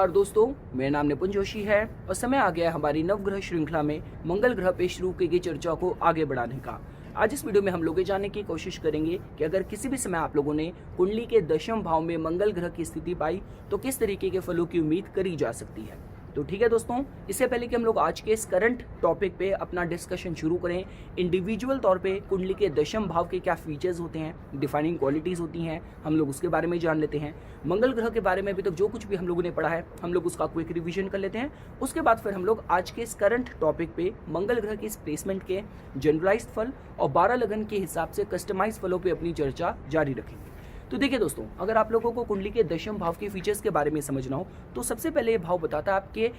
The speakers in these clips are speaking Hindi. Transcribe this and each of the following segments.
नमस्कार दोस्तों, मेरा नाम निपुन जोशी है और समय आ गया है हमारी नवग्रह श्रृंखला में मंगल ग्रह पे शुरू की गई चर्चा को आगे बढ़ाने का। आज इस वीडियो में हम लोग ये जानने की कोशिश करेंगे कि अगर किसी भी समय आप लोगों ने कुंडली के दशम भाव में मंगल ग्रह की स्थिति पाई तो किस तरीके के फलों की उम्मीद करी जा सकती है। तो ठीक है दोस्तों, इससे पहले कि हम लोग आज के इस करंट टॉपिक पे अपना डिस्कशन शुरू करें, इंडिविजुअल तौर पे कुंडली के दशम भाव के क्या फीचर्स होते हैं, डिफाइनिंग क्वालिटीज़ होती हैं, हम लोग उसके बारे में जान लेते हैं। मंगल ग्रह के बारे में अभी तक जो कुछ भी हम लोगों ने पढ़ा है हम लोग उसका क्विक रिवीजन कर लेते हैं। उसके बाद फिर हम लोग आज के इस करंट टॉपिक पे मंगल ग्रह के इस प्लेसमेंट के जनरलाइज्ड फल और 12 लगन के हिसाब से कस्टमाइज फलों पे अपनी चर्चा जारी रखेंगे। तो देखिए दोस्तों, अगर आप लोगों को कुंडली के दशम भाव के फीचर्स के बारे में समझना हो तो सबसे पहले ये भाव बताता है आपके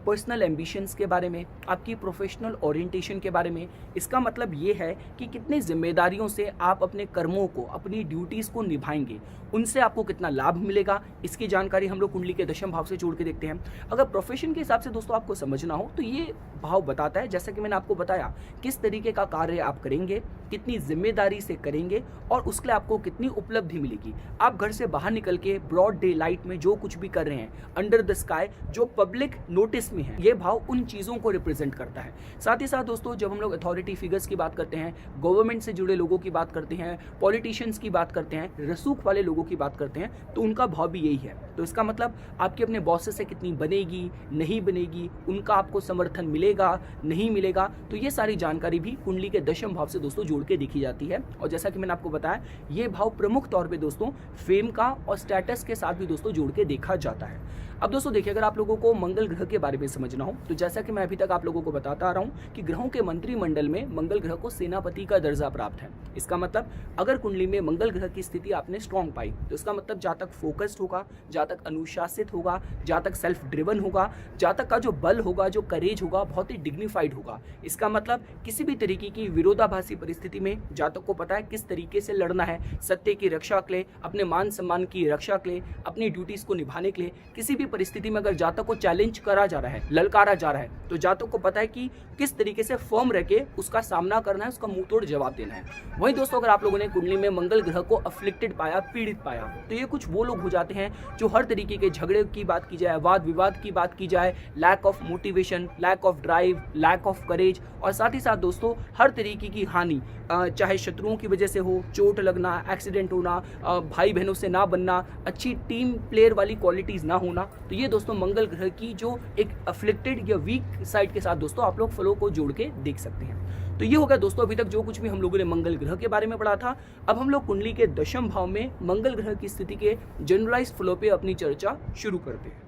पर्सनल एम्बिशंस के बारे में, आपकी प्रोफेशनल ओरिएंटेशन के बारे में। इसका मतलब ये है कि कितनी जिम्मेदारियों से आप अपने कर्मों को, अपनी ड्यूटीज़ को निभाएंगे, उनसे आपको कितना लाभ मिलेगा, इसकी जानकारी हम लोग कुंडली के दशम भाव से जोड़ के देखते हैं। अगर प्रोफेशन के हिसाब से दोस्तों आपको समझना हो तो ये भाव बताता है, जैसा कि मैंने आपको बताया, किस तरीके का कार्य आप करेंगे, कितनी जिम्मेदारी से करेंगे और उसके लिए आपको कितनी उपलब्धि मिलेगी। आप घर से बाहर निकल के ब्रॉड डे लाइट में जो कुछ भी कर रहे हैं, अंडर द स्काई, जो पब्लिक नोटिस में है, ये भाव उन चीज़ों को रिप्रेजेंट करता है। साथ ही साथ दोस्तों, जब हम लोग अथॉरिटी फिगर्स की बात करते हैं, गवर्नमेंट से जुड़े लोगों की बात करते हैं, पॉलिटिशियंस की बात करते हैं, रसूख वाले लोगों की बात करते हैं, तो उनका भाव भी यही है। तो इसका मतलब आपके अपने बॉसेस से कितनी बनेगी, नहीं बनेगी, उनका आपको समर्थन मिलेगा, नहीं मिलेगा, तो ये सारी जानकारी भी कुंडली के दशम भाव से दोस्तों जोड़ के देखी जाती है। और जैसा कि मैंने आपको बताया, ये भाव प्रमुख तौर पे दोस्तों फेम का और स्टेटस के साथ भी दोस्तों जोड़ के देखा जाता है। अब दोस्तों देखिए, अगर आप लोगों को मंगल ग्रह के बारे में समझना हो तो जैसा कि मैं अभी तक आप लोगों को बताता आ रहा हूं कि ग्रहों के मंत्रिमंडल में मंगल ग्रह को सेनापति का दर्जा प्राप्त है। इसका मतलब अगर कुंडली में मंगल ग्रह की स्थिति आपने स्ट्रॉन्ग पाई तो इसका मतलब जहाँ तक फोकस्ड होगा, जहाँ तक अनुशासित होगा, जहाँ तक सेल्फ ड्रिवन होगा, जहाँ तक का जो बल होगा, जो करेज होगा, बहुत ही डिग्निफाइड होगा। इसका मतलब किसी भी तरीके की विरोधाभासी परिस्थिति में जातक को पता है किस तरीके से लड़ना है, सत्य की रक्षा के लिए, अपने मान सम्मान की रक्षा के लिए, अपनी ड्यूटीज को निभाने के लिए। किसी भी परिस्थिति में अगर जातक को चैलेंज करा जा रहा है, ललकारा जा रहा है, तो जातक को पता है कि किस तरीके से फर्म रह के उसका सामना करना है, उसका मुंह तोड़ जवाब देना है। वहीं दोस्तों, अगर आप लोगों ने कुंडली में मंगल ग्रह को अफ्लिक्टेड पाया, पीड़ित पाया, तो ये कुछ वो लोग हो जाते हैं जो हर तरीके के झगड़े की बात की जाए, वाद विवाद की बात की जाए, lack of motivation, lack of drive, lack of courage, और साथ ही साथ दोस्तों हर तरीके की हानि, चाहे शत्रुओं की वजह से हो, चोट लगना, एक्सीडेंट होना, भाई बहनों से ना बनना, अच्छी टीम प्लेयर वाली क्वालिटीज़ ना होना, तो ये दोस्तों मंगल ग्रह की जो एक अफ्लिक्टेड या वीक साइड के साथ दोस्तों आप लोग फलों को जोड़ के देख सकते हैं। तो ये होगा दोस्तों अभी तक जो कुछ भी हम लोगों ने मंगल ग्रह के बारे में पढ़ा था। अब हम लोग कुंडली के दशम भाव में मंगल ग्रह की स्थिति के जनरलाइज्ड फलों पे अपनी चर्चा शुरू करते हैं।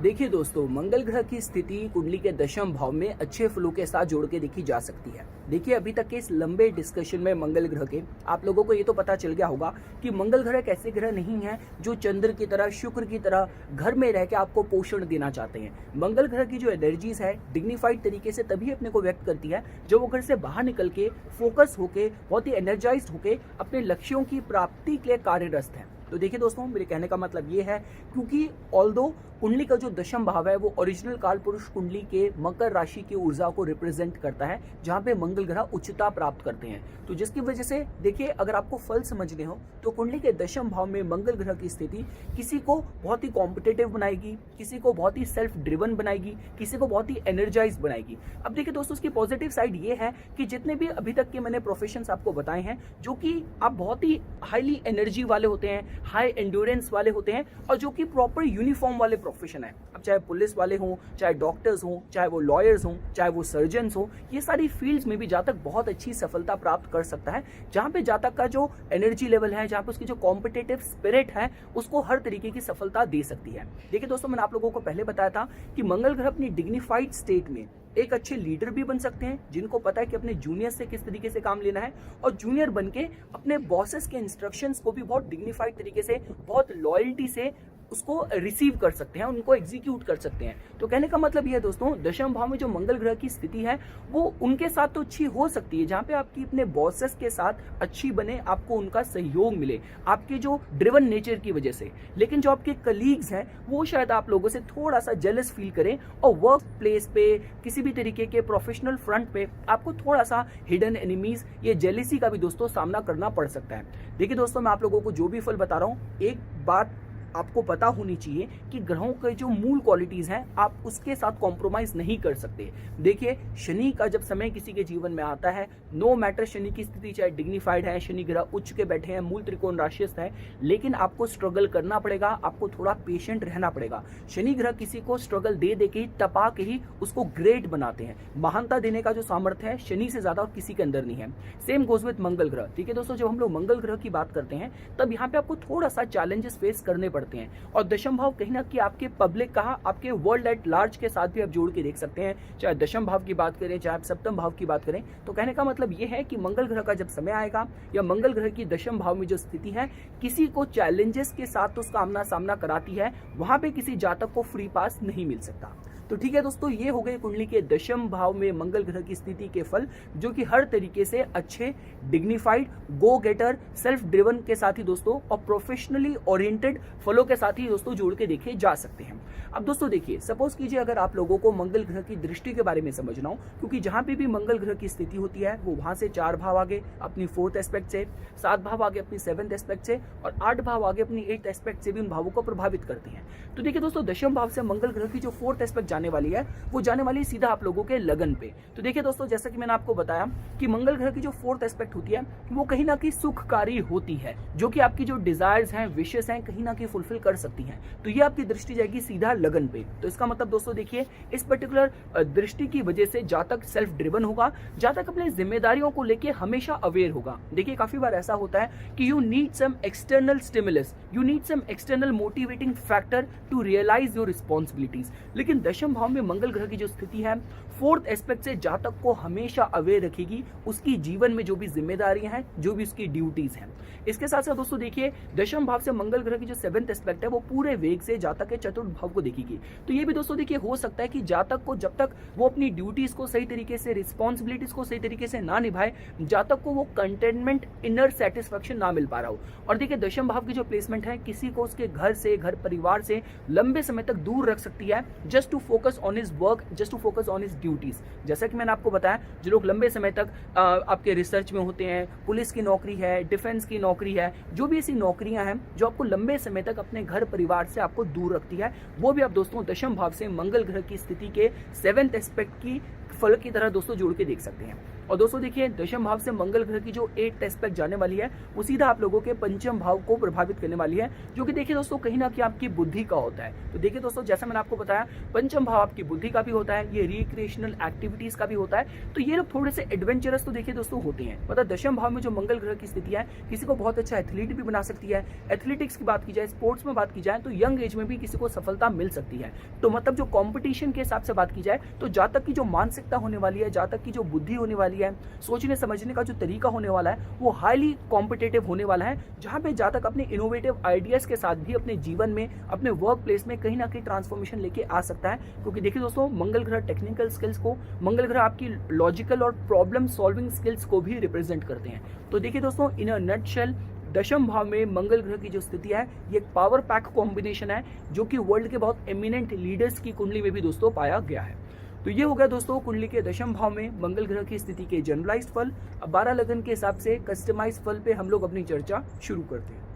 देखिए दोस्तों, मंगल ग्रह की स्थिति कुंडली के दशम भाव में अच्छे फलों के साथ जोड़ के देखी जा सकती है। देखिए, अभी तक के इस लंबे डिस्कशन में मंगल ग्रह के आप लोगों को ये तो पता चल गया होगा कि मंगल ग्रह एक ऐसे ग्रह नहीं है जो चंद्र की तरह, शुक्र की तरह घर में रह के आपको पोषण देना चाहते हैं। मंगल ग्रह की जो एनर्जीज है डिग्निफाइड तरीके से तभी अपने को व्यक्त करती है जब वो घर से बाहर निकल के फोकस होके, बहुत ही एनर्जाइज्ड होके अपने लक्ष्यों की प्राप्ति के लिए कार्यरत है। तो देखिए दोस्तों, मेरे कहने का मतलब ये है, क्योंकि ऑल्दो कुंडली का जो दशम भाव है वो ओरिजिनल काल पुरुष कुंडली के मकर राशि की ऊर्जा को रिप्रेजेंट करता है, जहां पे मंगल ग्रह उच्चता प्राप्त करते हैं। तो जिसकी वजह से देखिए, अगर आपको फल समझने हो तो कुंडली के दशम भाव में मंगल ग्रह की स्थिति किसी को बहुत ही कॉम्पिटिटिव बनाएगी, किसी को बहुत ही सेल्फ ड्रिवन बनाएगी, किसी को बहुत ही एनर्जाइज बनाएगी। अब देखिए दोस्तों, उसकी पॉजिटिव साइड ये है कि जितने भी अभी तक के मैंने प्रोफेशंस आपको बताए हैं, जो कि आप बहुत ही हाईली एनर्जी वाले होते हैं, हाई एंड्योरेंस वाले होते हैं, और जो कि प्रॉपर यूनिफॉर्म वाले प्रोफेशन है। अब चाहे पुलिस वाले हों, चाहे डॉक्टर्स हों, चाहे वो लॉयर्स हों, चाहे वो सर्जन्स हों, ये सारी फील्ड्स में भी जातक बहुत अच्छी सफलता प्राप्त कर सकता है, जहां पे जातक का जो एनर्जी लेवल है, जहां पे उसकी जो कॉम्पिटिटिव स्पिरिट है, उसको हर तरीके की सफलता दे सकती है। देखिए दोस्तों, मैंने आप लोगों को पहले बताया था कि मंगल ग्रह अपनी डिग्निफाइड स्टेट में एक अच्छे लीडर भी बन सकते हैं, जिनको पता है कि अपने जूनियर से किस तरीके से काम लेना है, और जूनियर बनके अपने बॉसेस के इंस्ट्रक्शंस को भी बहुत डिग्निफाइड तरीके से, बहुत लॉयल्टी से उसको रिसीव कर सकते हैं, उनको एग्जीक्यूट कर सकते हैं। तो कहने का मतलब यह है दोस्तों, दशम भाव में जो मंगल ग्रह की स्थिति है वो उनके साथ तो अच्छी हो सकती है, जहां पे आपकी अपने बॉसेस के साथ अच्छी बने, आपको उनका सहयोग मिले आपके जो ड्रिवन नेचर की वजह से। लेकिन जो आपके कलीग्स हैं वो शायद आप लोगों से थोड़ा सा जेलस फील करें, और वर्क प्लेस पे, किसी भी तरीके के प्रोफेशनल फ्रंट पे आपको थोड़ा सा हिडन एनिमीज, ये जेलिसी का भी दोस्तों सामना करना पड़ सकता है। देखिए दोस्तों, मैं आप लोगों को जो भी फल बता रहा हूँ, एक बात आपको पता होनी चाहिए कि ग्रहों के जो मूल क्वालिटीज हैं आप उसके साथ कॉम्प्रोमाइज नहीं कर सकते। देखिए, शनि का जब समय किसी के जीवन में आता है, नो मैटर शनि की स्थिति चाहे डिग्निफाइड है, शनि ग्रह उच्च के बैठे हैं, मूल त्रिकोण राशिस्थ है, लेकिन आपको स्ट्रगल करना पड़ेगा, आपको थोड़ा पेशेंट रहना पड़ेगा। शनि ग्रह किसी को स्ट्रगल दे के ही, तपा के ही उसको ग्रेट बनाते हैं। महानता देने का जो सामर्थ्य है शनि से ज्यादा और किसी के अंदर नहीं है। सेम गोज विद मंगल ग्रह। ठीक है दोस्तों, जब हम लोग मंगल ग्रह की बात करते हैं तब यहाँ पे आपको थोड़ा सा चैलेंजेस फेस करने पड़ते हैं, और दशम भाव कहीं ना कहीं आपके पब्लिक का, आपके वर्ल्ड एट लार्ज के साथ भी आप जोड़ के देख सकते हैं। चाहे दशम भाव की बात करें, चाहे आप सप्तम भाव की बात करें, तो कहने का मतलब ये है कि मंगल ग्रह का जब समय आएगा या मंगल ग्रह की दशम भाव में जो स्थिति है किसी को चैलेंजेस के साथ उसका आमना सामना कराती है, वहां पे किसी जातक को फ्री पास नहीं मिल सकता। तो ठीक है दोस्तों, ये हो गए कुंडली के दशम भाव में मंगल ग्रह की स्थिति के फल, जो कि हर तरीके से अच्छे, डिग्निफाइड, गो गेटर, सेल्फ ड्रिवन के साथ ही दोस्तों और प्रोफेशनली ओरिएंटेड फलों के साथ ही दोस्तों जोड़ के देखे जा सकते हैं। अब दोस्तों देखिए, सपोज कीजिए अगर आप लोगों को मंगल ग्रह की दृष्टि के बारे में समझना हो, क्योंकि जहां पे भी मंगल ग्रह की स्थिति होती है वो वहां से 4 भाव आगे अपनी 4th एस्पेक्ट से, 7 भाव आगे अपनी 7th एस्पेक्ट से, और 8 भाव आगे अपनी 8th एस्पेक्ट से भी उन भावों को प्रभावित करते हैं। तो देखिए दोस्तों, दशम भाव से मंगल ग्रह की जो 4th एस्पेक्ट जाने वाली है वो जाने वाली सीधा आप लोगों के लगन पे। तो देखिए दोस्तों, जैसा कि मैंने आपको बताया कि मंगल ग्रह की जो 4th एस्पेक्ट होती है वो कहीं ना कहीं सुखकारी होती है, जो कि आपकी जो डिजायर्स हैं, विशेस हैं, कहीं ना कहीं फुलफिल कर सकती हैं। तो ये आपकी दृष्टि जाएगी सीधा लगन पे। तो इसका मतलब दोस्तों देखिए, इस पर्टिकुलर दृष्टि की वजह से जातक सेल्फ ड्रिवन होगा, जातक अपने जिम्मेदारियों को लेके हमेशा अवेयर होगा। देखिए, काफी बार ऐसा होता है कि you need some external stimulus, you need some external motivating factor to realise your responsibilities. लेकिन दशम भाव में मंगल ग्रह की जो स्थिति है 4th एस्पेक्ट से जातक को हमेशा अवेयर रखेगी उसकी जीवन में जो भी जिम्मेदारियां हैं, जो भी उसकी ड्यूटीज हैं। इसके साथ साथ दोस्तों देखिए, दशम भाव से मंगल ग्रह की जो 7th एस्पेक्ट है वो पूरे वेग से जातक के 4th भाव को देखेगी। तो ये भी दोस्तों देखिए हो सकता है कि जातक को जब तक वो अपनी ड्यूटीज को सही तरीके से, रिस्पॉन्सिबिलिटीज को सही तरीके से ना निभाए, जातक को वो कंटेनमेंट, इनर सेटिस्फैक्शन ना मिल पा रहा हो। और देखिए, दशम भाव की जो प्लेसमेंट है किसी को उसके घर से, घर परिवार से लंबे समय तक दूर रख सकती है, just to focus on his work, just to focus on his duties. जैसा कि मैंने आपको बताया, जो लोग लंबे समय तक आपके रिसर्च में होते हैं, पुलिस की नौकरी है, डिफेंस की नौकरी है, जो भी ऐसी नौकरियां हैं जो आपको लंबे समय तक अपने घर परिवार से आपको दूर रखती है, वो भी आप दोस्तों दशम भाव से मंगल ग्रह की स्थिति के 7th एस्पेक्ट की फल की तरह दोस्तों जोड़ के देख सकते हैं। और दोस्तों देखिए, दशम भाव से मंगल ग्रह की जो 8th एस्पेक्ट जाने वाली है वो सीधा आप लोगों के पंचम भाव को प्रभावित करने वाली है, जो कि देखिए दोस्तों कहीं ना कहीं आपकी बुद्धि का होता है। तो देखिए दोस्तों, जैसा मैंने आपको बताया, पंचम भाव आपकी बुद्धि का भी होता है, ये रिक्रिएशनल एक्टिविटीज का भी होता है। तो ये लोग थोड़े से एडवेंचरस तो देखिए दोस्तों होते हैं। मतलब दशम भाव में जो मंगल ग्रह की स्थिति है किसी को बहुत अच्छा एथलीट भी बना सकती है। एथलेटिक्स की बात की जाए, स्पोर्ट्स में बात की जाए तो यंग एज में भी किसी को सफलता मिल सकती है। तो मतलब जो कॉम्पिटिशन के हिसाब से बात की जाए तो जातक की जो मानसिकता होने वाली है, जातक की जो बुद्धि होने वाली है, सोचने समझने का जो तरीका होने वाला है वो हाईली कॉम्पिटिटिव होने वाला है, जहां पे जातक अपने इनोवेटिव आइडियाज के साथ भी अपने जीवन में, अपने वर्क प्लेस में कहीं ना कहीं ट्रांसफॉर्मेशन लेके आ सकता है। क्योंकि देखिए दोस्तों, मंगल ग्रह टेक्निकल स्किल्स को, मंगल ग्रह आपकी लॉजिकल और प्रॉब्लम सॉल्विंग स्किल्स को भी रिप्रेजेंट करते हैं। तो देखिए दोस्तों, इन अ नटशेल दशम भाव में मंगल ग्रह की जो स्थिति है ये एक पावर पैक कॉम्बिनेशन है, जो कि वर्ल्ड के बहुत एमिनेंट लीडर्स की कुंडली में भी दोस्तों पाया गया है। तो ये हो गया दोस्तों कुंडली के दशम भाव में मंगल ग्रह की स्थिति के जनरलाइज्ड फल। अब 12 लगन के हिसाब से कस्टमाइज्ड फल पे हम लोग अपनी चर्चा शुरू करते हैं।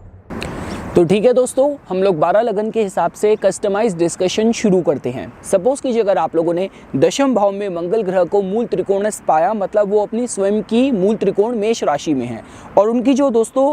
तो ठीक है दोस्तों, हम लोग 12 लगन के हिसाब से कस्टमाइज डिस्कशन शुरू करते हैं। सपोज कीजिए अगर आप लोगों ने दशम भाव में मंगल ग्रह को मूल त्रिकोणस्थ पाया, मतलब वो अपनी स्वयं की मूल त्रिकोण मेष राशि में है, और उनकी जो दोस्तों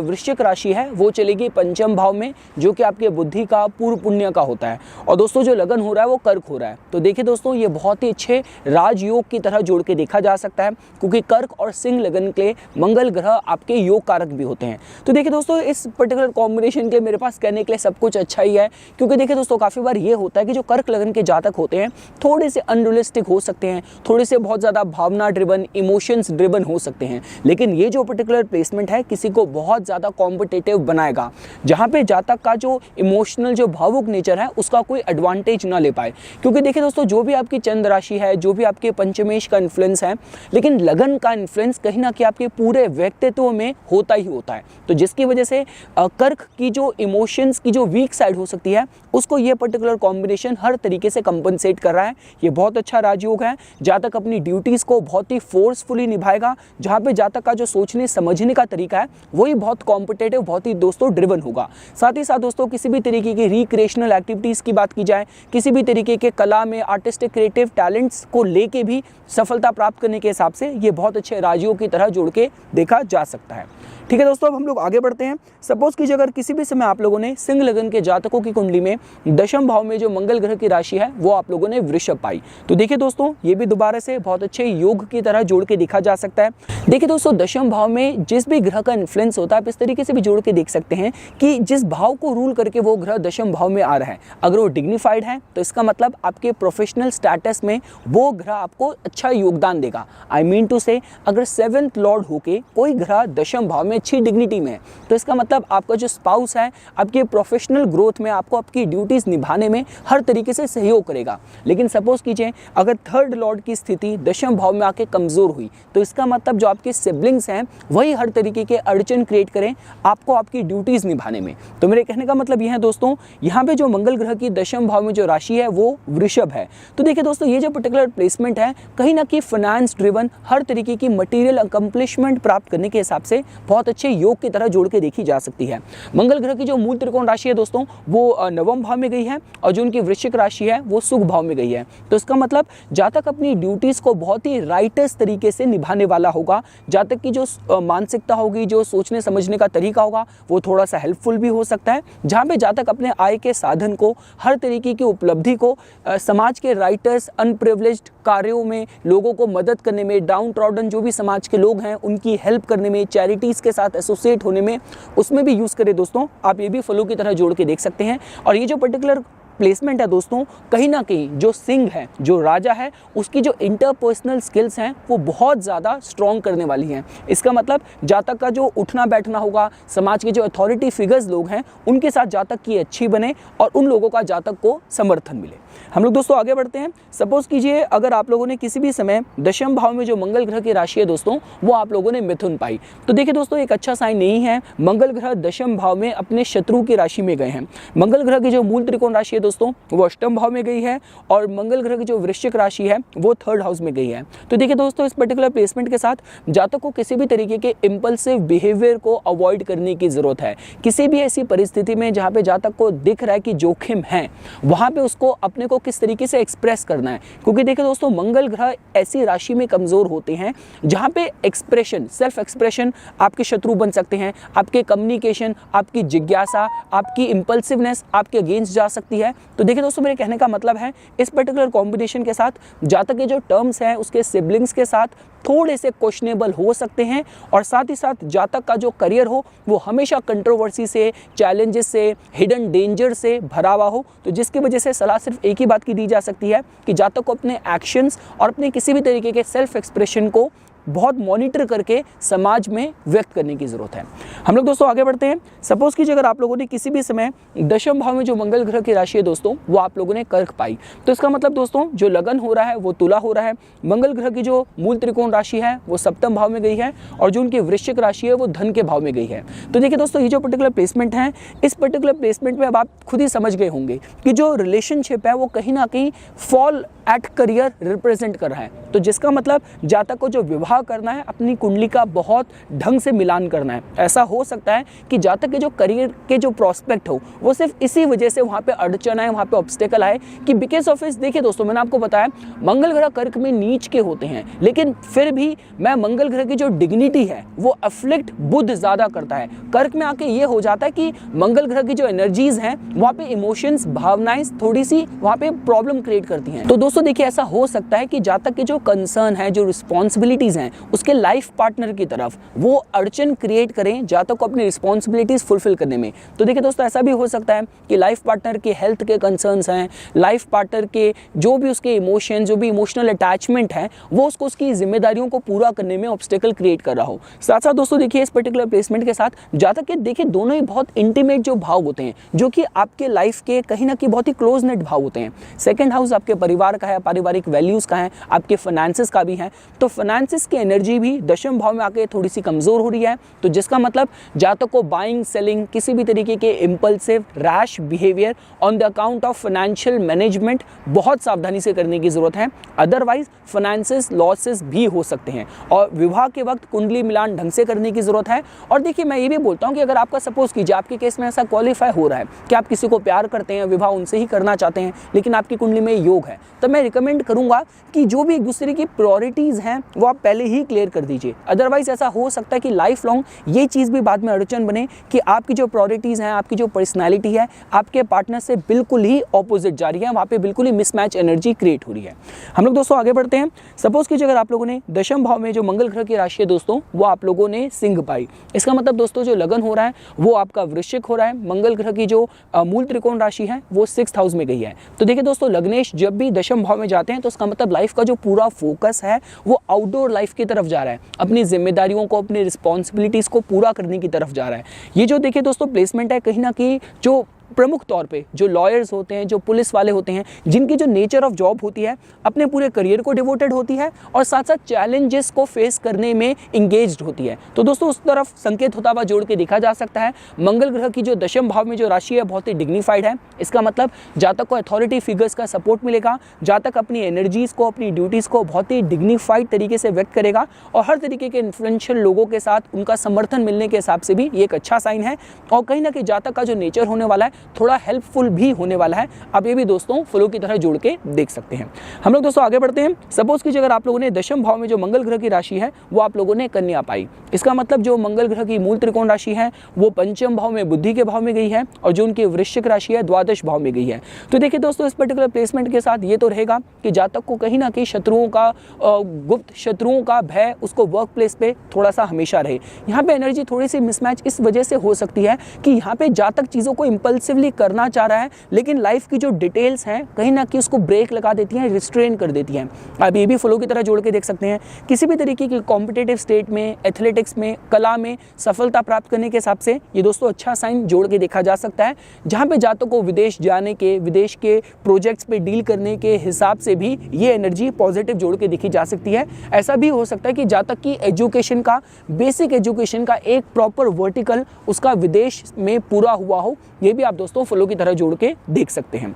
वृश्चिक राशि है वो चलेगी पंचम भाव में, जो कि आपके बुद्धि का, पूर्व पुण्य का होता है, और दोस्तों जो लगन हो रहा है वो कर्क हो रहा है। तो देखिए दोस्तों, ये बहुत ही अच्छे राजयोग की तरह जोड़ के देखा जा सकता है, क्योंकि कर्क और सिंह लगन के मंगल ग्रह आपके योग कारक भी होते हैं। तो देखिए दोस्तों, इस पर्टिकुलर कॉम्बिनेशन के मेरे पास कहने के लिए सब कुछ अच्छा ही है, क्योंकि देखिए दोस्तों काफी बार ये होता है कि जो कर्क लगन के जातक होते हैं थोड़े से अनरियलिस्टिक हो सकते हैं, थोड़े से बहुत ज्यादा भावना ड्रिवन, इमोशंस ड्रिवन हो सकते हैं, लेकिन ये जो पर्टिकुलर प्लेसमेंट है किसी को बहुत ज्यादा कॉम्पिटिटिव बनाएगा, जहां पे जातक का जो इमोशनल, जो भावुक नेचर है उसका कोई एडवांटेज ना ले पाए। क्योंकि देखिए दोस्तों, जो भी आपकी चंद्र राशि है, जो भी आपके पंचमेश का इन्फ्लुएंस है, लेकिन लगन का इन्फ्लुएंस कहीं ना कहीं आपके पूरे व्यक्तित्व में होता ही होता है। तो जिसकी वजह से कर्क आपकी जो इमोशंस की जो वीक साइड हो सकती है उसको ये पर्टिकुलर कॉम्बिनेशन हर तरीके से कंपनसेट कर रहा है। ये बहुत अच्छा राजयोग है। जातक अपनी ड्यूटीज़ को बहुत ही फोर्सफुली निभाएगा, जहाँ पे जातक का जो सोचने समझने का तरीका है वही बहुत कॉम्पिटेटिव, बहुत ही दोस्तों ड्रिवन होगा। साथ ही साथ दोस्तों किसी भी तरीके की रिक्रिएशनल एक्टिविटीज़ की बात की जाए, किसी भी तरीके के कला में आर्टिस्टिक क्रिएटिव टैलेंट्स को लेके भी सफलता प्राप्त करने के हिसाब से ये बहुत अच्छे राजयोग की तरह जोड़ के देखा जा सकता है। ठीक है दोस्तों, अब हम लोग आगे बढ़ते हैं। सपोज कीजिए अगर किसी भी समय आप लोगों ने सिंह लगन के जातकों की कुंडली में दशम भाव में जो मंगल ग्रह की राशि है वो आप लोगों ने वृषभ पाई, तो देखिए दोस्तों ये भी दोबारा से बहुत अच्छे योग की तरह जोड़ के देखा जा सकता है। देखिए दोस्तों, दशम भाव में जिस भी ग्रह का इन्फ्लुएंस होता है आप इस तरीके से भी जोड़ के देख सकते हैं कि जिस भाव को रूल करके वो ग्रह दशम भाव में आ रहा है, अगर वो डिग्निफाइड है तो इसका मतलब आपके प्रोफेशनल स्टेटस में वो ग्रह आपको अच्छा योगदान देगा। आई मीन टू से अगर 7th लॉर्ड होके कोई ग्रह दशम भाव में अच्छी डिग्निटी में है तो इसका मतलब आपका जो स्पाउस है आपके प्रोफेशनल ग्रोथ में, आपको आपकी ड्यूटीज निभाने में हर तरीके से सहयोग करेगा। लेकिन सपोज कीजिए अगर 3rd लॉर्ड की स्थिति दशम भाव में आके कमजोर हुई तो इसका मतलब जो आपके सिबलिंग्स हैं वही हर तरीके के अड़चन क्रिएट करें आपको आपकी ड्यूटीज निभाने में। तो मेरे कहने का मतलब यह है दोस्तों, यहाँ पे जो मंगल ग्रह की दशम भाव में जो राशि है वो वृषभ है। तो देखिए दोस्तों ये जो पर्टिकुलर प्लेसमेंट है कहीं ना कहीं फाइनेंस ड्रिवन, हर तरीके की मटेरियल अकम्प्लिशमेंट प्राप्त करने के हिसाब से बहुत अच्छे योग की तरह जोड़ के देखी जा सकती है। मंगल ग्रह की जो मूल त्रिकोण राशि है दोस्तों वो नवम भाव में गई है और जो उनकी वृश्चिक राशि है वो सुख भाव में गई है। तो इसका मतलब जातक अपनी ड्यूटीज को बहुत ही राइटस तरीके से निभाने वाला होगा। जातक की जो मानसिकता होगी, जो सोचने समझने का तरीका होगा वो थोड़ा सा हेल्पफुल भी हो सकता है, जहाँ पे जातक अपने आय के साधन को, हर तरीके की उपलब्धि को समाज के राइटर्स, अनप्रिविलेज्ड कार्यों में लोगों को मदद करने में, डाउन ट्रॉडन जो भी समाज के लोग हैं उनकी हेल्प करने में, चैरिटीज के साथ एसोसिएट होने में, उसमें भी यूज करें दोस्तों। आप ये भी फॉलो की तरह जोड़ के देख सकते हैं। और ये जो पर्टिकुलर प्लेसमेंट है दोस्तों कहीं ना कहीं जो सिंह है, जो राजा है, उसकी जो इंटरपर्सनल स्किल्स हैं वो बहुत ज़्यादा स्ट्रॉन्ग करने वाली हैं। इसका मतलब जातक का जो उठना बैठना होगा, समाज के जो अथॉरिटी फिगर्स लोग हैं उनके साथ जातक की अच्छी बने और उन लोगों का जातक को समर्थन मिले। हम लोग दोस्तों आगे बढ़ते हैं। सपोज कीजिए अगर आप लोगों ने किसी भी समय दशम भाव में जो मंगल ग्रह की राशि है दोस्तों वो आप लोगों ने मिथुन पाई, तो देखिए दोस्तों एक अच्छा साइन नहीं है। मंगल ग्रह दशम भाव में अपने शत्रु की राशि में गए हैं। मंगल ग्रह की जो मूल त्रिकोण राशि है दोस्तों वो अष्टम भाव में गई है और मंगल ग्रह की जो वृश्चिक राशि है वो 3rd हाउस में गई है। तो देखिए दोस्तों इस पर्टिकुलर प्लेसमेंट के साथ जातक को किसी भी तरीके के इंपल्सिव बिहेवियर को अवॉइड करने की जरूरत है। किसी भी ऐसी परिस्थिति में जहाँ पे जातक को दिख रहा है कि जोखिम है, वहाँ पे उसको अपने को किस तरीके से एक्सप्रेस करना है। क्योंकि देखिए दोस्तों मंगल ग्रह ऐसी राशि में कमजोर होते हैं जहाँ पे एक्सप्रेशन, सेल्फ एक्सप्रेशन आपके शत्रु बन सकते हैं। आपके कम्युनिकेशन, आपकी जिज्ञासा, आपकी इंपल्सिवनेस आपके अगेंस्ट जा सकती है। तो देखिए दोस्तों मेरे कहने का मतलब है इस पर्टिकुलर कॉम्बिनेशन के साथ जातक के जो टर्म्स हैं उसके सिबलिंग्स के साथ थोड़े से क्वेश्चनेबल हो सकते हैं और साथ ही साथ जातक का जो करियर हो वो हमेशा कंट्रोवर्सी से, चैलेंजेस से, हिडन डेंजर से भरा हुआ हो। तो जिसकी वजह से सलाह सिर्फ एक ही बात की दी जा सकती है कि जातक को अपने एक्शंस और अपने किसी भी तरीके के सेल्फ एक्सप्रेशन को बहुत मॉनिटर करके समाज में व्यक्त करने की जरूरत है। हम लोग दोस्तों आगे बढ़ते हैं। सपोज कीजिए अगर आप लोगों ने किसी भी समय दशम भाव में जो मंगल ग्रह की राशि है दोस्तों वो आप लोगों ने कर्क पाई, तो इसका मतलब दोस्तों जो लगन हो रहा है वो तुला हो रहा है। मंगल ग्रह की जो मूल त्रिकोण राशि है वो सप्तम भाव में गई है और जो उनकी वृश्चिक राशि है वो धन के भाव में गई है। तो देखिए दोस्तों ये जो पर्टिकुलर प्लेसमेंट है, इस पर्टिकुलर प्लेसमेंट में अब आप खुद ही समझ गए होंगे कि जो रिलेशनशिप है वो कहीं ना कहीं फॉल एट करियर रिप्रेजेंट कर रहा है। तो जिसका मतलब जातक को जो विवाह करना है अपनी कुंडली का बहुत ढंग से मिलान करना है। ऐसा हो सकता है कि जातक के जो करियर के जो प्रोस्पेक्ट हो वो सिर्फ इसी वजह से वहाँ पे अड़चन आए, वहाँ पे ऑब्स्टेकल आए कि बिकॉज ऑफ इस, देखिए दोस्तों मैंने आपको बताया मंगल ग्रह कर्क में नीच के होते हैं, लेकिन फिर भी मैं मंगल ग्रह की जो डिग्निटी है वो अफ्लिक्ट बुध ज्यादा करता है। कर्क में आके ये हो जाता है कि मंगल ग्रह की जो एनर्जीज हैं वहाँ पे इमोशंस, भावनाएं थोड़ी सी वहाँ पे प्रॉब्लम क्रिएट करती हैं। तो दोस्तों देखिए ऐसा हो सकता है कि जातक के जो कंसर्न है, जो रिस्पॉन्सिबिलिटीज हैं उसके लाइफ पार्टनर की तरफ वो अड़चन क्रिएट करें जातक को अपनी रिस्पॉन्सिबिलिटीज फुलफिल करने में। तो देखिए दोस्तों ऐसा भी हो सकता है कि लाइफ पार्टनर के हेल्थ के कंसर्न्स हैं, लाइफ पार्टनर के जो भी उसके इमोशन, जो भी इमोशनल अटैचमेंट है वो उसको उसकी जिम्मेदारियों को पूरा करने में ऑब्स्टेकल क्रिएट कर रहा हो। साथ साथ दोस्तों देखिए इस पर्टिकुलर प्लेसमेंट के साथ जातक के देखिए दोनों ही बहुत इंटीमेट जो भाव होते हैं, जो कि आपके लाइफ के कहीं ना कहीं बहुत ही क्लोज नेट भाव होते हैं। सेकंड हाउस आपके परिवार का है, पारिवारिक वैल्यूज़ का है, आपके फाइनेंसेस का भी है। तो फाइनेंसेस की एनर्जी भी दशम भाव में आके थोड़ी सी कमज़ोर हो रही है। तो जिसका मतलब जातक को बाइंग, सेलिंग, किसी भी तरीके के impulsive rash behaviour on the account of financial management बहुत सावधानी से करने की ज़रूरत है। अदरवाइज फाइनेंसेस लॉसेस भी हो सकते हैं और विवाह के वक्त कुंडली मिलान ढंग से करने की ज़रूरत है। और देखिए, मैं ये भी बोलता हूँ कि अगर आपका सपोज कीजिए आपके केस में ऐसा क्वालिफाई हो रहा है कि आप किसी को प्यार करते हैं, विवाह उनसे ही करना चाहते हैं, लेकिन आपकी कुंडली में योग है, तो मैं रिकमेंड करूंगा कि जो भी एक दूसरे की प्रायोरिटीज़ हैं वो आप पहले ही क्लियर कर दीजिए। अदरवाइज ऐसा हो सकता है कि लाइफ लॉन्ग ये चीज़ भी बाद में अड़चन बने कि आपकी जो प्रायोरिटीज़ हैं, आपकी जो पर्सनैलिटी है, आपके पार्टनर से बिल्कुल ही ऑपोजिट जा रही है, वहाँ पे बिल्कुल ही मिसमैच एनर्जी क्रिएट हो रही है। हम लोग दोस्तों आगे बढ़ते हैं। सपोज कीजिए अगर आप लोगों ने दशम भाव में जो मंगल ग्रह की राशि है दोस्तों, वो आप लोगों ने सिंह पाई। इसका मतलब दोस्तों जो लगन हो रहा है वो आपका वृश्चिक हो रहा है। मंगल ग्रह की जो मूल त्रिकोण राशि है वो 6th हाउस में गई है। तो देखिए दोस्तों, लग्नेश जब भी दशम भाव में जाते हैं तो उसका मतलब लाइफ का जो पूरा फोकस है वो आउटडोर लाइफ की तरफ जा रहा है, अपनी जिम्मेदारियों को, अपनी रिस्पॉन्सिबिलिटीज़ को पूरा करने की तरफ जा रहा है। ये जो देखिए दोस्तों प्लेसमेंट है, कहीं ना कहीं जो प्रमुख तौर पे जो लॉयर्स होते हैं, जो पुलिस वाले होते हैं, जिनकी जो नेचर ऑफ जॉब होती है अपने पूरे करियर को डिवोटेड होती है और साथ साथ चैलेंजेस को फेस करने में इंगेज्ड होती है। तो दोस्तों उस तरफ संकेत होता हुआ जोड़ के देखा जा सकता है। मंगल ग्रह की जो दशम भाव में जो राशि है बहुत ही डिग्निफाइड है। इसका मतलब जातक को अथॉरिटी फिगर्स का सपोर्ट मिलेगा, जातक अपनी एनर्जीज़ को, अपनी ड्यूटीज़ को बहुत ही डिग्निफाइड तरीके से व्यक्त करेगा और हर तरीके के इन्फ्लुएंशियल लोगों के साथ उनका समर्थन मिलने के हिसाब से भी ये एक अच्छा साइन है। और कहीं ना कहीं जातक का जो नेचर होने वाला है थोड़ा हेल्पफुल भी होने वाला है। आप ये भी दोस्तों फ्लो की तरह जोड़ के देख सकते हैं। हम लोग दोस्तों आगे बढ़ते हैं। सपोज कीजिए अगर आप लोगों ने दशम भाव में जो मंगल ग्रह की राशि है वो आप लोगों ने कन्या पाई। इसका मतलब जो मंगल ग्रह की मूल त्रिकोण राशि है वो पंचम भाव में बुद्धि के भाव में गई है और जो उनकी वृश्चिक राशि है द्वादश भाव में गई है। तो देखिए दोस्तों, इस पर्टिकुलर प्लेसमेंट के साथ ये तो रहेगा कि जातक को कहीं ना कहीं शत्रुओं का, गुप्त शत्रुओं का भय उसको वर्क प्लेस पे थोड़ा सा हमेशा रहे। यहाँ पे एनर्जी थोड़ी सी मिसमैच इस वजह से हो सकती है कि यहाँ पे जातक चीज़ों को इंपल्सिवली करना चाह रहा है, लेकिन लाइफ की जो डिटेल्स हैं कहीं ना कहीं उसको ब्रेक लगा देती हैं, रिस्ट्रेन कर देती हैं। आप ये भी फ्लो की तरह जोड़ के देख सकते हैं। किसी भी तरीके की कॉम्पिटिटिव स्टेट में, एथलेटिक्स में, कला में सफलता प्राप्त करने के हिसाब से ये दोस्तों अच्छा साइन जोड़ के देखा जा सकता है। जहाँ पे जातक को विदेश जाने के, विदेश के प्रोजेक्ट्स पे डील करने के हिसाब से भी ये एनर्जी पॉजिटिव जोड़ के देखी जा सकती है। ऐसा भी हो सकता है कि जातक की एजुकेशन का, बेसिक एजुकेशन का एक प्रॉपर वर्टिकल उसका विदेश में पूरा हुआ हो। ये भी आप दोस्तों फ्लो की तरह जोड़ के देख सकते हैं।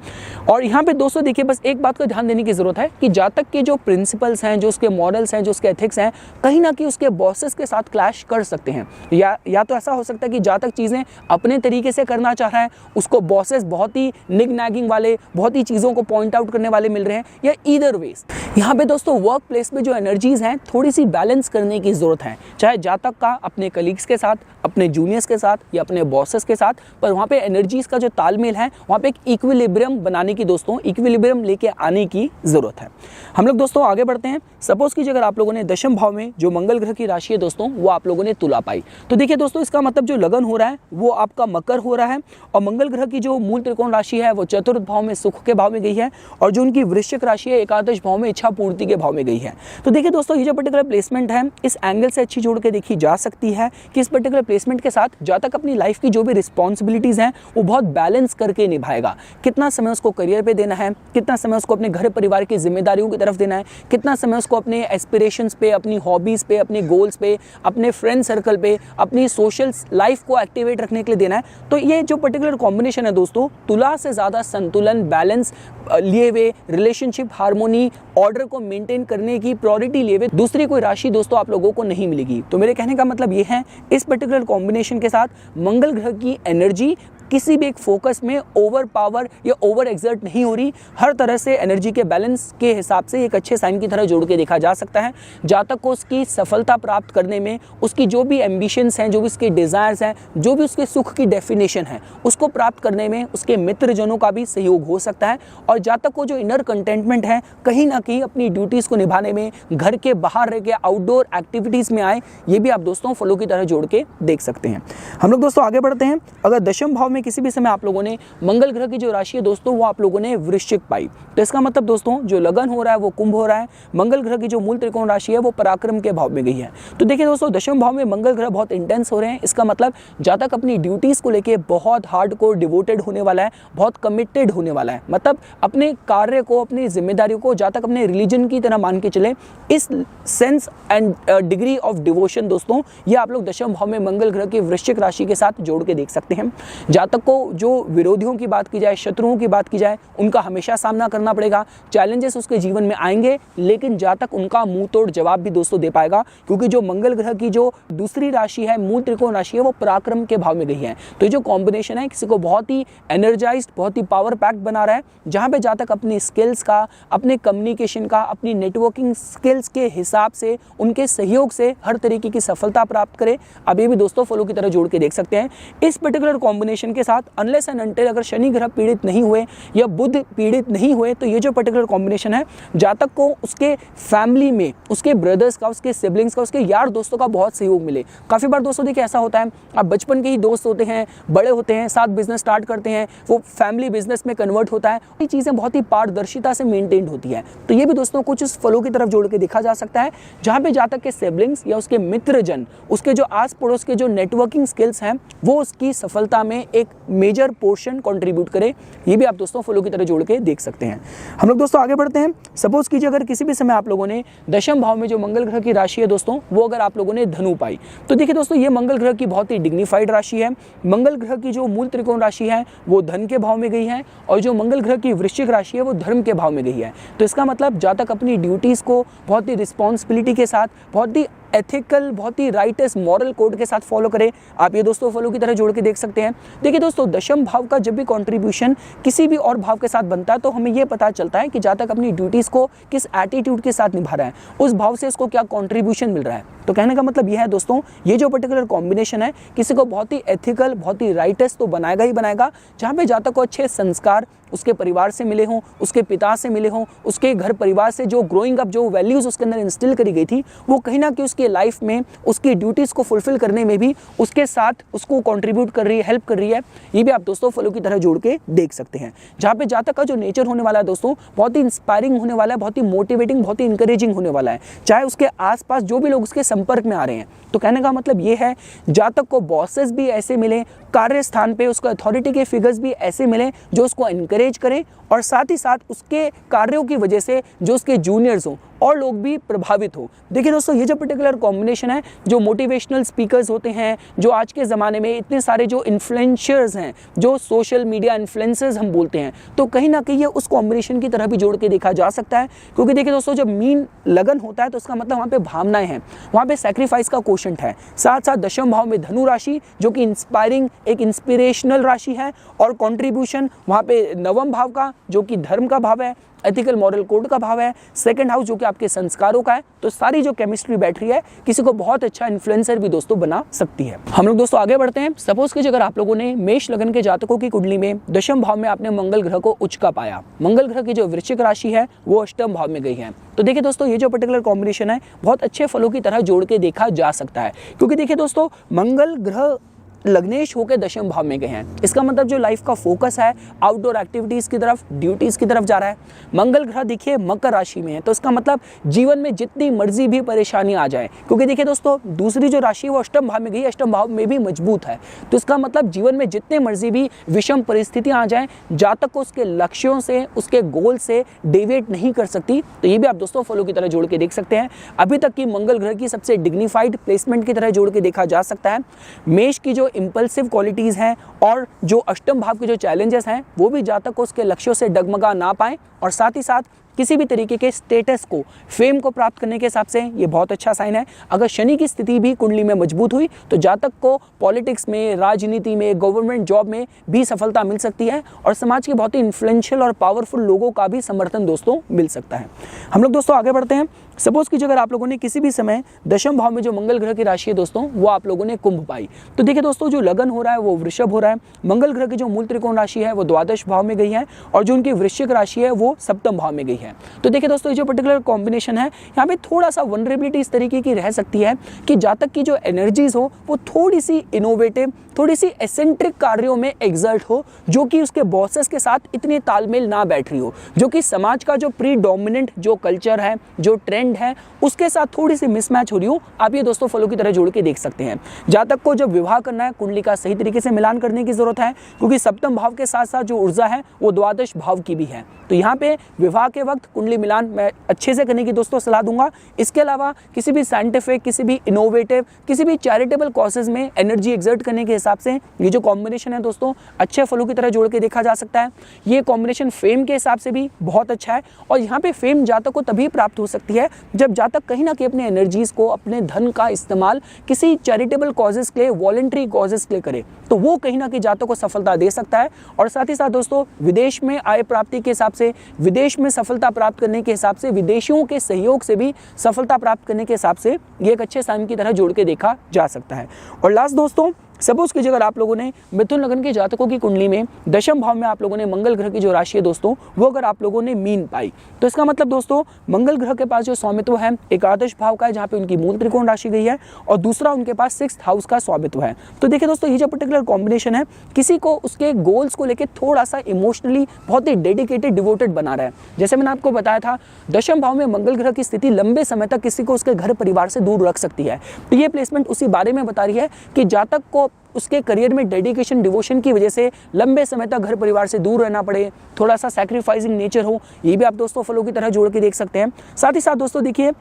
और यहाँ पे दोस्तों देखिए, बस एक बात का ध्यान देने की जरूरत है कि जातक के जो प्रिंसिपल्स हैं, जो उसके मॉरल्स हैं, जो उसके एथिक्स हैं, कहीं ना कहीं उसके बॉसेस के साथ क्लैश कर सकते हैं। या तो ऐसा हो सकता है कि जातक चीज़ें अपने तरीके से करना चाह रहा है, उसको बॉसेस बहुत ही निग नैगिंग वाले, बहुत ही चीज़ों को पॉइंट आउट करने वाले मिल रहे हैं, या ईदर वेज यहाँ पे दोस्तों वर्क प्लेस में जो एनर्जीज हैं थोड़ी सी बैलेंस करने की जरूरत है, चाहे जातक का अपने कलीग्स के साथ, अपने जूनियर्स के साथ या अपने बॉसेस के साथ, पर वहाँ पे एनर्जीज का जो तालमेल है वहाँ पे एक इक्विलिब्रियम बनाने की, दोस्तों इक्विलिब्रियम लेके आने की जरूरत है। हम लोग दोस्तों आगे बढ़ते हैं। सपोज कीजिए अगर आप लोगों ने दशम भाव में जो मंगल ग्रह की राशि है दोस्तों वो आप लोगों ने तुला पाई। तो देखिए दोस्तों, इसका मतलब जो लगन हो रहा है वो आपका मकर हो रहा है और मंगल ग्रह की जो मूल त्रिकोण राशि है वो चतुर्थ भाव में सुख के भाव में गई है और जो उनकी वृश्चिक राशि है एकादश भाव में इच्छा पूर्ति के भाव में गई है। तो देखिए दोस्तों, ये जो पर्टिकुलर प्लेसमेंट है इस एंगल से अच्छी जोड़ के देखी जा सकती है कि इस पर्टिकुलर प्लेसमेंट के साथ जातक अपनी लाइफ की जो भी रिस्पॉन्सिबिलिटीज हैं वो बहुत बैलेंस करके निभाएगा। कितना समय उसको करियर पे देना है, कितना समय उसको अपने घर परिवार की जिम्मेदारियों की तरफ देना है, कितना समय उसको अपने एस्पिरेशंस पे, अपनी हॉबीज पे, अपने गोल्स पे, अपने फ्रेंड सर्कल पे, अपनी सोशल लाइफ को एक्टिवेट रखने के लिए देना है। तो ये जो पर्टिकुलर कॉम्बिनेशन है दोस्तों, तुला से ज़्यादा संतुलन, बैलेंस लिए हुए, रिलेशनशिप, हार्मोनी, ऑर्डर को मेंटेन करने की प्रायोरिटी लिए हुए दूसरी कोई राशि दोस्तों आप लोगों को नहीं मिलेगी। तो मेरे कहने का मतलब ये है, इस पर्टिकुलर कॉम्बिनेशन के साथ मंगल ग्रह की एनर्जी किसी भी एक फोकस में ओवर पावर या ओवर एक्सर्ट नहीं हो रही। हर तरह से एनर्जी के बैलेंस के हिसाब से एक अच्छे साइन की तरह जोड़ के देखा जा सकता है। जातक को उसकी सफलता प्राप्त करने में, उसकी जो भी एम्बिशंस हैं, जो भी उसके डिज़ायर्स हैं, जो भी उसके सुख की डेफिनेशन है, उसको प्राप्त करने में उसके मित्रजनों का भी सहयोग हो सकता है। और जातक को जो इनर कंटेंटमेंट है कहीं ना कहीं अपनी ड्यूटीज़ को निभाने में, घर के बाहर रह के आउटडोर एक्टिविटीज़ में आए, ये भी आप दोस्तों फॉलो की तरह जोड़ के देख सकते हैं। हम लोग दोस्तों आगे बढ़ते हैं। अगर दशम भाव में किसी भी समय आप लोगों ने मंगल ग्रह की जो राशि है दोस्तों वो आप लोगों ने वृश्चिक पाई, तो इसका मतलब दोस्तों जो लगन हो रहा है वो कुंभ हो रहा है। मंगल ग्रह की जो मूल त्रिकोण राशि है वो पराक्रम के भाव में गई है। तो देखिए दोस्तों दशम भाव में मंगल ग्रह बहुत इंटेंस हो रहे हैं, इसका मतलब जातक अपनी ड्यूटीज को लेके बहुत हार्डकोर डिवोटेड होने वाला है, बहुत कमिटेड होने वाला है। मतलब अपने कार्य को, अपनी जिम्मेदारियों को जातक अपने रिलीजन की तरह मान के चले, इस sense and degree of devotion दोस्तों ये आप लोग दशम भाव में मंगल ग्रह की वृश्चिक राशि के साथ जोड़ के देख सकते हैं। जातक को जो विरोधियों की बात की जाए, शत्रुओं की बात की जाए, उनका हमेशा सामना करना पड़ेगा, चैलेंजेस उसके जीवन में आएंगे, लेकिन जातक उनका मुंह तोड़ जवाब भी दोस्तों दे पाएगा, क्योंकि जो मंगल ग्रह की जो दूसरी राशि है, मूल त्रिकोण राशि है, वो पराक्रम के भाव में गई है। तो ये जो कॉम्बिनेशन है किसी को बहुत ही एनर्जाइज्ड, बहुत ही पावर पैक्ड बना रहा है, जहां पे जातक अपनी स्किल्स का, अपने कम्युनिकेशन का, अपनी नेटवर्किंग स्किल्स के हिसाब से, उनके सहयोग से हर तरीके की सफलता प्राप्त करे। अब ये भी दोस्तों फॉलो की तरह जोड़ के देख सकते हैं। इस पर्टिकुलर कॉम्बिनेशन के साथ अनलेस एंड अनटिल अगर शनि ग्रह पीड़ित नहीं हुए या बुध पीड़ित नहीं हुए, तो ये जो पर्टिकुलर कॉम्बिनेशन है जातक को उसके फैमिली में, उसके ब्रदर्स का, उसके सिबलिंग्स का, उसके यार दोस्तों का बहुत सहयोग मिले। काफी बार दोस्तों देखिए ऐसा होता है, आप बचपन के ही दोस्त होते हैं, बड़े होते हैं, साथ बिजनेस स्टार्ट करते हैं, वो फैमिली बिजनेस में कन्वर्ट होता है, ये चीजें बहुत ही पारदर्शिता से मेंटेन्ड होती है। तो ये भी दोस्तों कुछ इस फॉलो की तरफ जोड़ के देखा जा सकता है, जहां पे जातक के सिबलिंग्स या उसके मित्रजन, उसके जो आस पड़ोस के जो नेटवर्किंग स्किल्स हैं वो उसकी सफलता में एक मेजर पोर्शन कंट्रीब्यूट करे। ये भी आप दोस्तों फॉलो की तरह जोड़ के देख सकते हैं। हम लोग दोस्तों आगे बढ़ते हैं। सपोज कीजिए अगर किसी भी समय आप लोगों ने दशम भाव में जो मंगल ग्रह की राशि है दोस्तों वो अगर आप लोगों ने धनु पाई, तो देखिए दोस्तों ये मंगल ग्रह की बहुत ही डिग्निफाइड राशि है। मंगल ग्रह की जो मूल त्रिकोण राशि है वो धन के भाव में गई है, और जो मंगल ग्रह की वृश्चिक राशि है वो धर्म के भाव में गई है। तो इसका मतलब जातक अपनी ड्यूटीज को बहुत ही रिस्पॉन्सिबिलिटी के साथ, बहुत ही एथिकल, बहुत ही राइटस मॉरल कोड के साथ फॉलो करें। आप ये दोस्तों फॉलो की तरह जोड़ के देख सकते हैं। देखिए दोस्तों दशम भाव का जब भी कंट्रीब्यूशन किसी भी और भाव के साथ बनता है तो हमें ये पता चलता है कि जातक अपनी ड्यूटीज को किस एटीट्यूड के साथ निभा रहा है, उस भाव से उसको क्या कंट्रीब्यूशन मिल रहा है। तो कहने का मतलब यह है दोस्तों ये जो पर्टिकुलर कॉम्बिनेशन है किसी को बहुत ही एथिकल, बहुत ही राइटस तो बनाएगा ही बनाएगा, जहाँ पे जातक को अच्छे संस्कार उसके परिवार से मिले हों, उसके पिता से मिले हों, उसके घर परिवार से जो ग्रोइंग अप जो वैल्यूज उसके अंदर इंस्टिल करी गई थी वो कहीं ना कहीं उसकी लाइफ में उसकी ड्यूटीज को फुलफिल करने में भी उसके साथ उसको कंट्रीब्यूट कर रही है, हेल्प कर रही है। ये भी आप दोस्तों फॉलो की तरह जोड़ के देख सकते हैं। जहाँ पे जातक का जो नेचर होने वाला है दोस्तों बहुत ही इंस्पायरिंग होने वाला है, बहुत ही मोटिवेटिंग, बहुत ही इंकरेजिंग होने वाला है, चाहे उसके आसपास जो भी लोग उसके संपर्क में आ रहे हैं। तो कहने का मतलब ये है जातक को बॉसेस भी ऐसे मिले, कार्य स्थान पे उसको अथॉरिटी के फिगर्स भी ऐसे मिले जो उसको एनकरेज करें, और साथ ही साथ उसके कार्यों की वजह से जो उसके जूनियर्स हों और लोग भी प्रभावित हो। देखिए दोस्तों ये जो पर्टिकुलर कॉम्बिनेशन है, जो मोटिवेशनल स्पीकर्स होते हैं, जो आज के ज़माने में इतने सारे जो इन्फ्लुएंसर्स हैं, जो सोशल मीडिया इन्फ्लुएंसर्स हम बोलते हैं, तो कहीं ना कहीं ये उस कॉम्बिनेशन की तरह भी जोड़ के देखा जा सकता है। क्योंकि देखिए दोस्तों जब मीन लगन होता है तो उसका मतलब वहाँ पे भावनाएं हैं, वहाँ पे सैक्रिफाइस का क्वोशंट है। साथ साथ दशम भाव में धनु राशि जो कि इंस्पायरिंग, एक इंस्पिरेशनल राशि है, और कॉन्ट्रीब्यूशन वहाँ पे नवम भाव का जो कि धर्म का भाव है, एथिकल मॉरल कोड का भाव है, सेकंड हाउस जो कि आपके संस्कारों का है। तो सारी जो केमिस्ट्री बैठ रही है किसी को बहुत अच्छा इन्फ्लुएंसर भी दोस्तों बना सकती है। हम लोग दोस्तों आगे बढ़ते हैं। सपोज कीजिए अगर आप लोगों ने मेष लगन के जातकों की कुंडली में दशम भाव में आपने मंगल ग्रह को उच्च का पाया, मंगल ग्रह की जो वृश्चिक राशि है वो अष्टम भाव में गई है। तो देखिए दोस्तों ये जो पर्टिकुलर कॉम्बिनेशन है बहुत अच्छे फलों की तरह जोड़ के देखा जा सकता है, क्योंकि देखिए दोस्तों मंगल ग्रह लग्नेश होकर दशम भाव में गए हैं। इसका मतलब जो लाइफ का फोकस है आउटडोर एक्टिविटीज की तरफ, ड्यूटीज की तरफ जा रहा है। मंगल ग्रह देखिए मकर राशि में है, तो इसका मतलब जीवन में जितनी मर्जी भी परेशानी आ जाए, क्योंकि देखिए दोस्तों दूसरी जो राशि है वो अष्टम भाव में गई, अष्टम भाव में भी मजबूत है। तो इसका मतलब जीवन में जितने मर्जी भी विषम परिस्थितियां आ जाए, जातक को उसके लक्ष्यों से, उसके गोल से डेविएट नहीं कर सकती। तो ये भी आप दोस्तों फॉलो की तरह जोड़ के देख सकते हैं। अभी तक की मंगल ग्रह की सबसे डिग्निफाइड प्लेसमेंट की तरह जोड़ के देखा जा सकता है। मेष की जो इंपल्सिव क्वालिटीज हैं और जो अष्टम भाव के जो चैलेंजेस हैं वो भी जातक को उसके लक्ष्यों से डगमगा ना पाए, और साथ ही साथ किसी भी तरीके के स्टेटस को, फेम को प्राप्त करने के हिसाब से ये बहुत अच्छा साइन है। अगर शनि की स्थिति भी कुंडली में मजबूत हुई तो जातक को पॉलिटिक्स में, राजनीति में, गवर्नमेंट जॉब में भी सफलता मिल सकती है, और समाज के बहुत ही इन्फ्लुएंशियल और पावरफुल लोगों का भी समर्थन दोस्तों मिल सकता है। हम लोग दोस्तों आगे बढ़ते हैं। सपोज कीजिए अगर आप लोगों ने किसी भी समय दशम भाव में जो मंगल ग्रह की राशि है दोस्तों वो आप लोगों ने कुंभ पाई, तो देखिए दोस्तों जो लगन हो रहा है वो वृषभ हो रहा है। मंगल ग्रह की जो मूल त्रिकोण राशि है वो द्वादश भाव में गई है, और जो उनकी वृश्चिक राशि है वो सप्तम भाव में गई है। है। तो देखिए दोस्तों, ये जो पर्टिकुलर कॉम्बिनेशन है यहाँ पे थोड़ा सा वनरेबिलिटी इस तरीके की रह सकती है कि जातक की जो एनर्जीज हो वो थोड़ी सी इनोवेटिव, थोड़ी सी एसेंट्रिक कार्यों में एग्जर्ट हो, जो कि उसके बॉसेस के साथ इतने तालमेल ना बैठ रही हो, जो कि समाज का जो प्रीडोमिनेंट जो कल्चर है, जो ट्रेंड है, उसके साथ थोड़ी सी मिसमैच हो रही हो। आप ये दोस्तों फलों की तरह जोड़ के देख सकते हैं। जातक को जब विवाह करना है, कुंडली का सही तरीके से मिलान करने की जरूरत है, क्योंकि सप्तम भाव के साथ साथ जो ऊर्जा है वो द्वादश भाव की भी है। तो यहाँ पे विवाह के वक्त कुंडली मिलान मैं अच्छे से करने की दोस्तों सलाह दूंगा। इसके अलावा किसी भी साइंटिफिक, किसी भी इनोवेटिव, किसी भी चैरिटेबल कॉजेज में एनर्जी एक्सर्ट करने के हिसाब से ये जो कॉम्बिनेशन है दोस्तों अच्छे फलों की तरह जोड़ के देखा जा सकता है। ये कॉम्बिनेशन फेम के हिसाब से भी बहुत अच्छा है, और यहाँ पे फेम जातक को तभी प्राप्त हो सकती है जब जातक कहीं ना कहीं अपने एनर्जीज को, अपने धन का इस्तेमाल किसी चैरिटेबल कॉजेज के लिए, वॉलंटरी कॉजेज के लिए करे, तो वो कहीं ना कहीं जातक को सफलता दे सकता है। और साथ ही साथ दोस्तों विदेश में आय प्राप्ति के हिसाब से, विदेश में सफलता प्राप्त करने के हिसाब से, विदेशियों के सहयोग से भी सफलता प्राप्त करने के हिसाब से ये एक अच्छे साइन की तरह जोड़ के देखा जा सकता है। और लास्ट दोस्तों, सपोज कीजिए अगर आप लोगों ने मिथुन लग्न के जातकों की कुंडली में दशम भाव में आप लोगों ने मंगल ग्रह की जो राशि है दोस्तों वो अगर आप लोगों ने मीन पाई, तो इसका मतलब दोस्तों मंगल ग्रह के पास जो स्वामित्व है एकादश भाव का है, जहाँ पे उनकी मूल त्रिकोण राशि गई है, और दूसरा उनके पास सिक्स्थ हाउस का स्वामित्व है। तो देखिए दोस्तों, ये जो पर्टिकुलर कॉम्बिनेशन है किसी को उसके गोल्स को लेकर थोड़ा सा इमोशनली बहुत ही डेडिकेटेड, डिवोटेड बना रहा है। जैसे मैंने आपको बताया था, दशम भाव में मंगल ग्रह की स्थिति लंबे समय तक किसी को उसके घर परिवार से दूर रख सकती है। तो ये प्लेसमेंट उसी बारे में बता रही है कि जातक को उसके करियर में डेडिकेशन, डिवोशन की वजह से लंबे समय तक घर परिवार से दूर रहना पड़े, थोड़ा सा सैक्रिफाइसिंग नेचर हो। ये भी आप दोस्तों फलों की तरह जोड़ के देख सकते हैं। साथ ही साथ दोस्तों देखिए,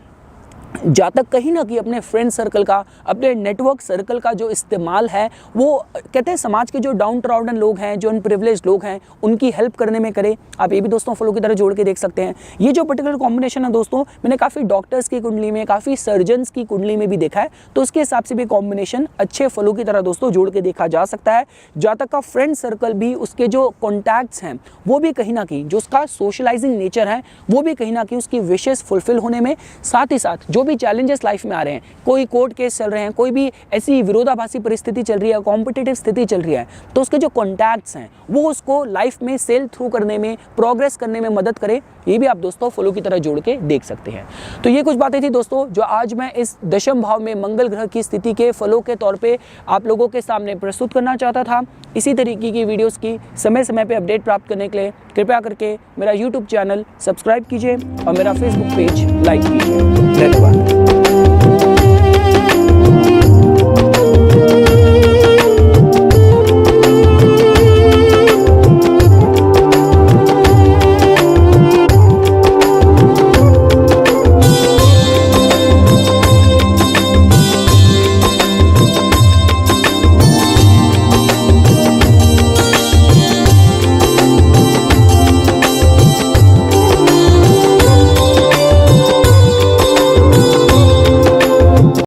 जातक कहीं ना कहीं अपने फ्रेंड सर्कल का, अपने नेटवर्क सर्कल का जो इस्तेमाल है वो कहते हैं समाज के जो डाउन ट्राउडन लोग हैं, जो अनप्रिविलेज्ड लोग हैं, उनकी हेल्प करने में करे। आप ये भी दोस्तों फलों की तरह जोड़ के देख सकते हैं। ये जो पर्टिकुलर कॉम्बिनेशन है दोस्तों मैंने काफ़ी डॉक्टर्स की कुंडली में, काफ़ी सर्जन्स की कुंडली में भी देखा है, तो उसके हिसाब से भी कॉम्बिनेशन अच्छे फलों की तरह दोस्तों जोड़ के देखा जा सकता है। जातक का फ्रेंड सर्कल भी, उसके जो कॉन्टैक्ट्स हैं वो भी कहीं ना कहीं, जो उसका सोशलाइजिंग नेचर है वो भी कहीं ना कहीं उसकी विशेष फुलफिल होने में, साथ ही साथ जो भी चैलेंजेस लाइफ में आ रहे हैं, कोई कोर्ट केस चल रहे हैं, कोई भी ऐसी विरोधाभासी परिस्थिति चल रही है, कॉम्पिटिटिव स्थिति चल रही है, तो उसके जो कॉन्टैक्ट्स हैं वो उसको लाइफ में सेल थ्रू करने में, प्रोग्रेस करने में मदद करे। ये भी आप दोस्तों फलों की तरह जोड़ के देख सकते हैं। तो ये कुछ बातें थी दोस्तों जो आज मैं इस दशम भाव में मंगल ग्रह की स्थिति के फलों के तौर पे आप लोगों के सामने प्रस्तुत करना चाहता था। इसी तरीके की वीडियोस की समय समय पे अपडेट प्राप्त करने के लिए कृपया करके मेरा यूट्यूब चैनल सब्सक्राइब कीजिए और मेरा फेसबुक पेज लाइक कीजिए। धन्यवाद।